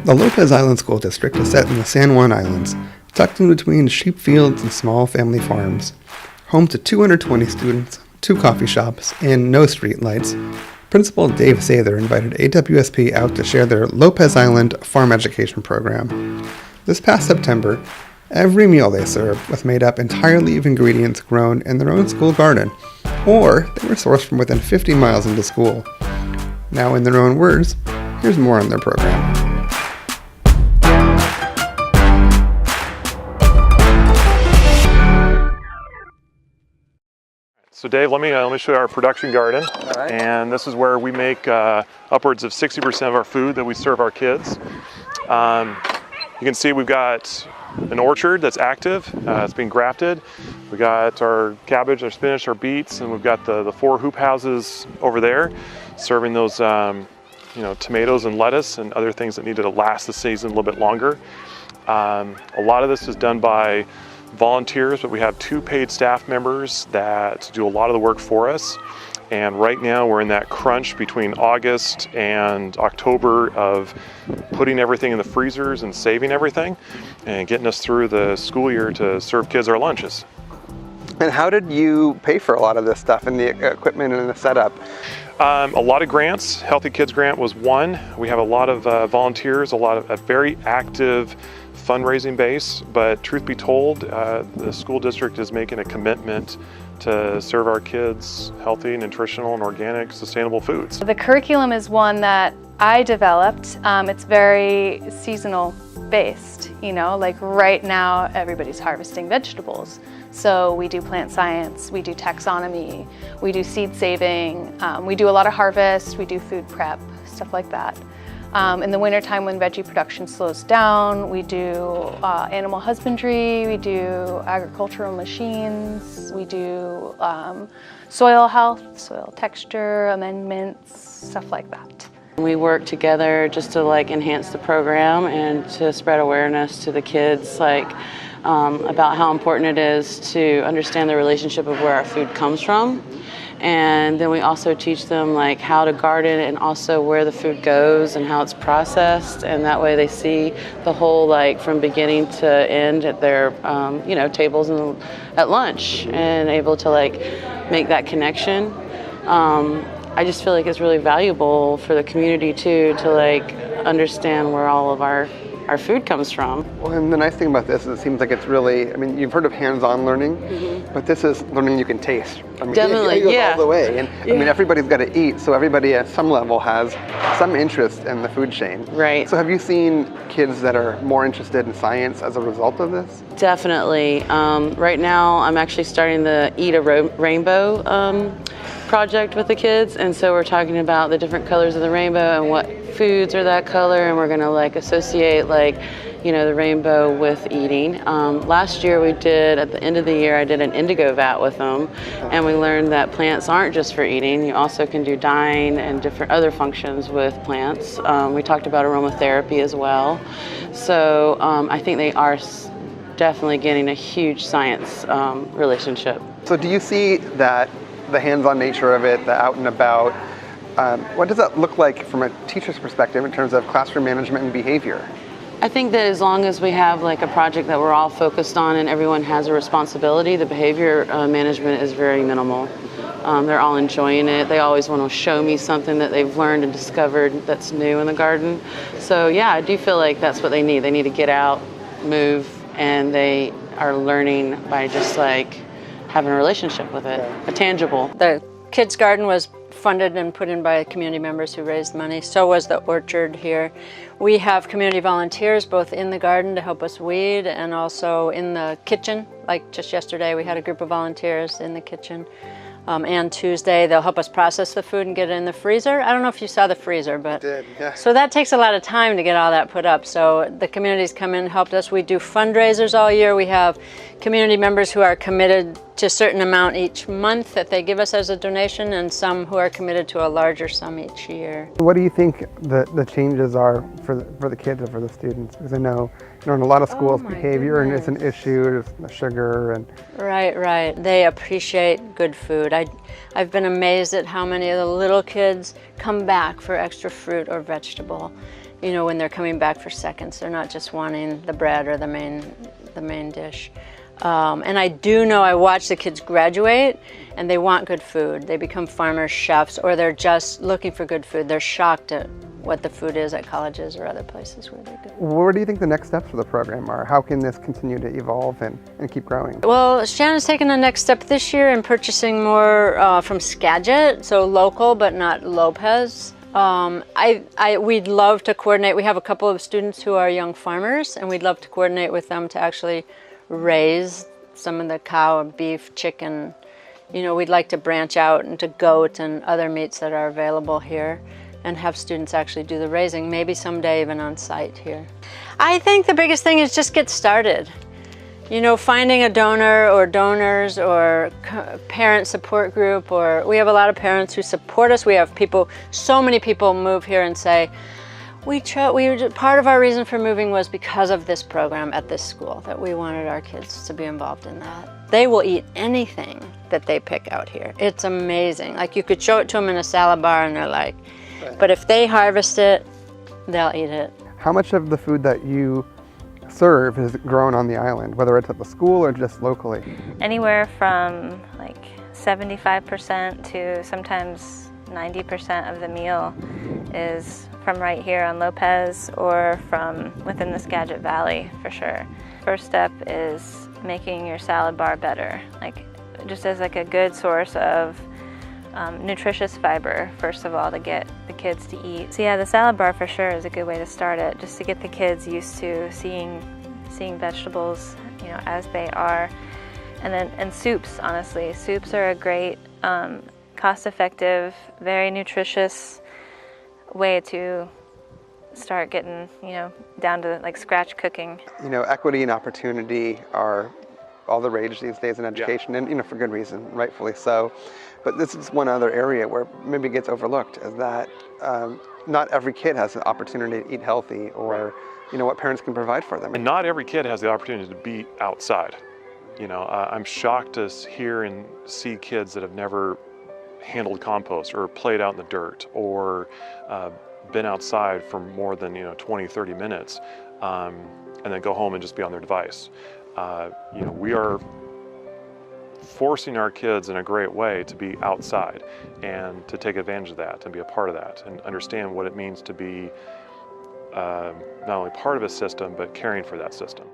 The Lopez Island School District is set in the San Juan Islands, tucked in between sheep fields and small family farms. Home to 220 students, 2 coffee shops, and no street lights, Principal Dave Sather invited AWSP out to share their Lopez Island farm education program. This past September, every meal they served was made up entirely of ingredients grown in their own school garden, or they were sourced from within 50 miles into school. Now, in their own words, here's more on their program. So Dave, let me show you our production garden. All right. And this is where we make upwards of 60% of our food that we serve our kids. You can see we've got an orchard that's active. It's being grafted. We got our cabbage, our spinach, our beets, and we've got the 4 hoop houses over there, serving those tomatoes and lettuce and other things that needed to last the season a little bit longer. A lot of this is done by volunteers, but we have 2 paid staff members that do a lot of the work for us. And right now we're in that crunch between August and October of putting everything in the freezers and saving everything and getting us through the school year to serve kids our lunches. And how did you pay for a lot of this stuff and the equipment and the setup? A lot of grants. Healthy Kids Grant was one. We have a lot of volunteers, a very active fundraising base, but truth be told, the school district is making a commitment to serve our kids healthy, nutritional, and organic, sustainable foods. The curriculum is one that I developed. It's very seasonal based, like right now everybody's harvesting vegetables. So we do plant science, we do taxonomy, we do seed saving, we do a lot of harvest, we do food prep, stuff like that. In the wintertime when veggie production slows down, we do animal husbandry, we do agricultural machines, we do soil health, soil texture, amendments, stuff like that. We work together just to enhance the program and to spread awareness to the kids about how important it is to understand the relationship of where our food comes from. And then we also teach them how to garden and also where the food goes and how it's processed, and that way they see the whole from beginning to end at their tables and at lunch, and able to make that connection. I just feel it's really valuable for the community too to understand where all of our food comes from. Well, and the nice thing about this is it seems like it's really, you've heard of hands-on learning, but this is learning you can taste. Definitely, it goes yeah. all the way. And everybody's got to eat, so everybody at some level has some interest in the food chain. Right. So have you seen kids that are more interested in science as a result of this? Definitely. Right now I'm actually starting the Eat a Rainbow project with the kids, and so we're talking about the different colors of the rainbow and what foods are that color, and we're going to associate the rainbow with eating. Last year we did, at the end of the year, I did an indigo vat with them, and we learned that plants aren't just for eating. You also can do dyeing and different other functions with plants. We talked about aromatherapy as well. So I think they are definitely getting a huge science relationship. So do you see that the hands-on nature of it, the out and about, what does that look like from a teacher's perspective in terms of classroom management and behavior? I think that as long as we have a project that we're all focused on and everyone has a responsibility, the behavior management is very minimal. They're all enjoying it. They always want to show me something that they've learned and discovered that's new in the garden. So yeah, I do feel that's what they need. They need to get out, move, and they are learning by just having a relationship with it, a tangible. The kids' garden was funded and put in by community members who raised money. So was the orchard here. We have community volunteers both in the garden to help us weed and also in the kitchen. Just yesterday we had a group of volunteers in the kitchen. And Tuesday they'll help us process the food and get it in the freezer. I don't know if you saw the freezer, but I did, yeah. So that takes a lot of time to get all that put up. So the communities come in and helped us. We do fundraisers all year. We have community members who are committed to a certain amount each month that they give us as a donation, and some who are committed to a larger sum each year. What do you think the changes are for the kids and for the students? Because I know in a lot of schools behavior and it's an issue, the sugar and... Right. They appreciate good food. I've been amazed at how many of the little kids come back for extra fruit or vegetable. you know, when they're coming back for seconds. They're not just wanting the bread or the main dish. And I do know, I watch the kids graduate and they want good food. They become farmers, chefs, or they're just looking for good food. They're shocked at what the food is at colleges or other places where they go. What do you think the next steps for the program are? How can this continue to evolve and keep growing? Well, Shannon's taken the next step this year in purchasing more from Skagit, so local but not Lopez. We'd love to coordinate. We have a couple of students who are young farmers, and we'd love to coordinate with them to actually raise some of the cow, beef, chicken. You know, we'd like to branch out into goat and other meats that are available here and have students actually do the raising, maybe someday even on site here. I think the biggest thing is just get started. You know, finding a donor or donors or parent support group, or we have a lot of parents who support us. We have people, so many people move here and say, part of our reason for moving was because of this program at this school, that we wanted our kids to be involved in that. They will eat anything that they pick out here. It's amazing. Like, you could show it to them in a salad bar and they're like, but if they harvest it, they'll eat it. How much of the food that you serve is grown on the island, whether it's at the school or just locally? Anywhere from like 75% to sometimes 90% of the meal is from right here on Lopez or from within the Skagit Valley for sure. First step is making your salad bar better, like just as like a good source of nutritious fiber, first of all, to get the kids to eat. So yeah, the salad bar for sure is a good way to start it, just to get the kids used to seeing vegetables, you know, as they are. And soups, honestly. Soups are a great, cost-effective, very nutritious way to start getting, you know, down to like scratch cooking. You know, equity and opportunity are all the rage these days in education, and, you know, for good reason, rightfully so. But this is one other area where maybe it gets overlooked, is that not every kid has the opportunity to eat healthy, or, you know, what parents can provide for them. And not every kid has the opportunity to be outside. You know, I'm shocked to hear and see kids that have never handled compost or played out in the dirt or been outside for more than, you know, 20, 30 minutes and then go home and just be on their device. You know, we are forcing our kids in a great way to be outside and to take advantage of that and be a part of that and understand what it means to be not only part of a system but caring for that system.